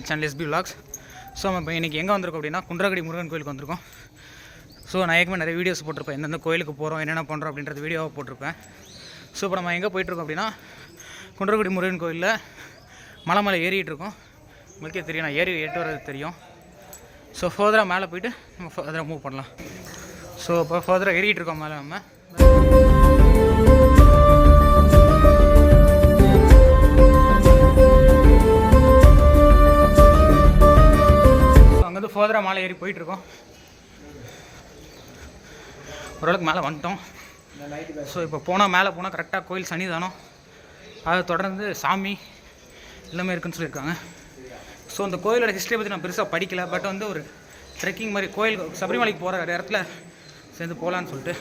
My channel SP vlogs. So நம்ம இப்போ இன்றைக்கி எங்கே வந்திருக்கோம் அப்படின்னா குன்றக்குடி முருகன் கோயிலுக்கு வந்திருக்கோம். ஸோ நான் ஏற்கனவே நிறைய வீடியோஸ் போட்டிருப்பேன், எந்தெந்த கோயிலுக்கு போகிறோம், என்னென்ன பண்ணுறோம் அப்படின்றது வீடியோவாக போட்டிருப்பேன். ஸோ இப்போ நம்ம எங்கே போயிட்டுருக்கோம் அப்படின்னா குன்றக்குடி முருகன் கோயிலில் மலை ஏறிட்டு இருக்கோம். உங்களுக்கே தெரியும், நான் ஏறி ஏட்டு வர்றது தெரியும். ஸோ ஃபர்தராக மேலே போயிட்டு நம்ம ஃபர்தராக மூவ் பண்ணலாம். ஸோ இப்போ ஃபர்தராக ஏறிட்டு இருக்கோம் மேலே நம்ம. அங்கேருந்து ஃபர்தராக மேலே ஏறி போயிட்டுருக்கோம். ஓரளவுக்கு மேலே வந்துட்டோம். ஸோ இப்போ மேலே போனால் கரெக்டாக கோயில் சன்னிதானம், அதை தொடர்ந்து சாமி எல்லாமே இருக்குன்னு சொல்லியிருக்காங்க. ஸோ அந்த கோயிலோட ஹிஸ்ட்ரியை பற்றி நான் பெருசாக படிக்கலை, பட் வந்து ஒரு ட்ரெக்கிங் மாதிரி கோயில் சபரிமலைக்கு போகிற இடத்துல சேர்ந்து போகலான்னு சொல்லிட்டு.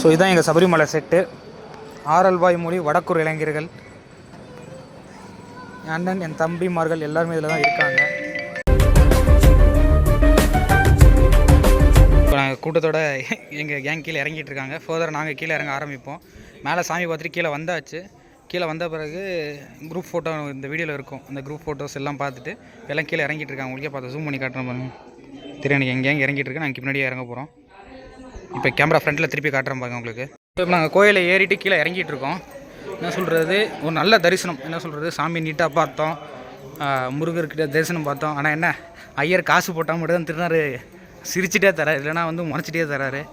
ஸோ இதுதான் எங்கள் சபரிமலை செட்டு. ஆரல்வாய் மொழி வடக்கூர் இளைஞர்கள், என் அண்ணன், என் தம்பிமார்கள் எல்லாருமே இதில் தான் இருக்காங்க. இப்போ நாங்கள் கூட்டத்தோட எங்கள் கேங் கீழே இறங்கிட்டு இருக்காங்க. ஃபர்தர் நாங்கள் கீழே இறங்க ஆரம்பிப்போம். மேலே சாமி பார்த்துட்டு கீழே வந்தாச்சு. கீழே வந்த பிறகு குரூப் ஃபோட்டோ இந்த வீடியோவில் இருக்கும். அந்த குரூப் ஃபோட்டோஸ் எல்லாம் பார்த்துட்டு எல்லாம் கீழே இறங்கிட்டு இருக்காங்க. உங்களுக்கே பார்த்து ஜூம் பண்ணி காட்டுறேன் பாருங்க. தெரியும் எனக்கு எங்கள் கேங் இறங்கிட்டு இருக்கு. நாங்கள் முன்னாடியே இறங்க போகிறோம். இப்போ கேமரா ஃப்ரண்ட்டில் திருப்பி காட்டுறேன் பாருங்க உங்களுக்கு. இப்போ நாங்கள் கோயிலை ஏறிட்டு கீழே இறங்கிட்டு இருக்கோம். என்ன சொல்கிறது, ஒரு நல்ல தரிசனம். என்ன சொல்கிறது, சாமி நீட்டாக பார்த்தோம், முருகர்கிட்ட தரிசனம் பார்த்தோம். ஆனால் என்ன, ஐயர் காசு போட்டால் மட்டும் தான் திருநாறு சிரிச்சிட்டே தராரு, இல்லைனா வந்து முறைச்சிட்டே தராரு.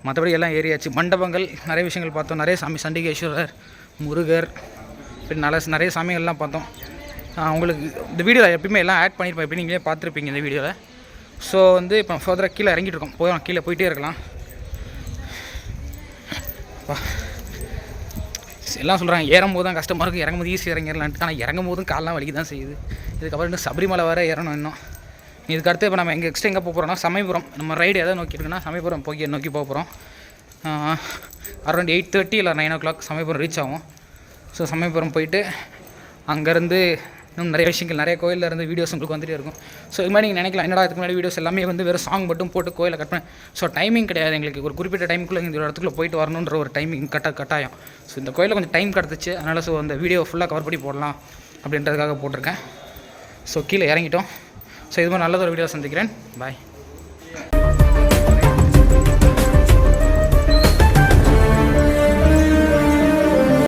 மற்றபடி எல்லாம் ஏறியாச்சு. மண்டபங்கள் நிறைய விஷயங்கள் பார்த்தோம். நிறைய சாமி, சண்டிகேஸ்வரர், முருகர், இப்படி நிறைய சாமிகள்லாம் பார்த்தோம். உங்களுக்கு இந்த வீடியோவில் எப்பயுமே எல்லாம் ஆட் பண்ணியிருப்பேன், எப்படி நீங்களே பார்த்துருப்பீங்க இந்த வீடியோவில். ஸோ வந்து இப்போ ஃபர்தராக கீழே இறங்கிட்டு இருக்கோம். போகலாம், கீழே போயிட்டே இருக்கலாம். எல்லாம் சொல்கிறாங்க ஏறும்போது தான் கஷ்டமாக இருக்கும், இறங்கும்போது ஈஸியாக இறங்கிடலான்ட்டு. ஆனால் இறங்கும் போதும் காலெலாம் வலிக்கு தான் செய்யுது. இதுக்கப்புறம் இன்னும் சபரிமலை வர ஏறணும் இன்னும். இதுக்கடுத்து இப்போ நம்ம எங்கள் எங்கே போக போகிறோம்னா சமயபுரம். நம்ம ரைடு எதாவது நோக்கி இருக்குன்னா சமயபுரம் நோக்கி போக போகிறோம். அரௌண்ட் 8:30 இல்லை 9 o'clock சமயபுரம் ரீச் ஆகும். ஸோ சமயபுரம் போயிட்டு அங்கேருந்து இன்னும் நிறைய விஷயங்கள், நிறைய கோயிலில் இருந்து வீடியோஸ் உங்களுக்கு வந்துகிட்டே இருக்கும். ஸோ இது மாதிரி நீங்கள் நினைக்கலாம், என்னடா இதுக்கு முன்னாடி வீடியோஸ் எல்லாமே வந்து வெறும் சாங் மட்டும் போட்டு கோயிலை கட் பண்ணேன். ஸோ டைமிங் கிடையாது எங்களுக்கு. ஒரு குறிப்பிட்ட டைமுக்குள்ளே இந்த இடத்துக்குள்ளே போயிட்டு வரணுன்ற ஒரு டைமிங் கட்டாயம். ஸோ இந்த கோயிலில் கொஞ்சம் டைம் கிடச்சிச்சு, அதனால் ஸோ அந்த வீடியோ ஃபுல்லாக கவர் பண்ணி போடலாம் அப்படின்றதுக்காக போட்டிருக்கேன். ஸோ கீழே இறங்கிட்டோம். ஸோ இது மாதிரி நல்லதொரு வீடியோ சந்திக்கிறேன். பாய்.